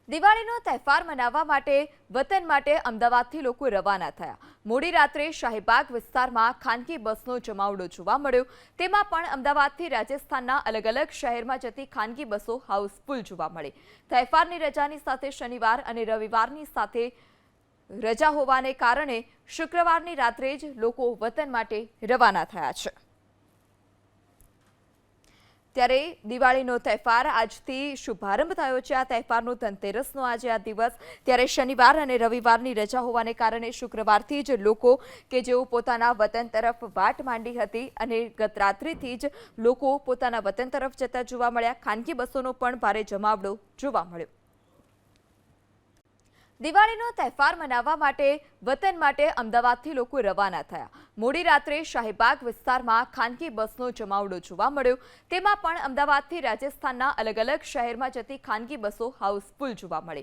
દિવાળીનો તહેવાર મનાવવા માટે વતન માટે અમદાવાદથી લોકો રવાના થયા. મોડી રાત્રે શાહીબાગ વિસ્તારમાં ખાનગી બસનો જમાવડો જોવા મળ્યો. તેમાં પણ અમદાવાદથી રાજસ્થાનના અલગ-અલગ શહેરમાં જતી ખાનગી બસો હાઉસફુલ જોવા મળી. તહેવારની રજાની સાથે શનિવાર અને રવિવારની સાથે રજા હોવાને કારણે શુક્રવારની રાત્રે જ લોકો વતન માટે રવાના થયા છે. ત્યારે દિવાળીનો તહેવાર આજથી શુભારંભ થયો છે. આ તહેવારનો ધનતેરસનો આજે આ દિવસ. ત્યારે શનિવાર અને રવિવારની રજા હોવાને કારણે શુક્રવારથી જ લોકો કે જેઓ પોતાના વતન તરફ વાટ માંડી હતી અને ગત રાત્રિથી જ લોકો પોતાના વતન તરફ જતા જોવા મળ્યા. ખાનગી બસોનો પણ ભારે જમાવડો જોવા મળ્યો. દિવાળીનો તહેવાર મનાવવા માટે વતન માટે અમદાવાદથી લોકો રવાના થયા. મોડી રાત્રે શાહીબાગ વિસ્તારમાં ખાનગી બસનો જમાવડો જોવા મળ્યો. તેમાં પણ અમદાવાદથી રાજસ્થાનના અલગ-અલગ શહેરમાં જતી ખાનગી બસો હાઉસફુલ જોવા મળી.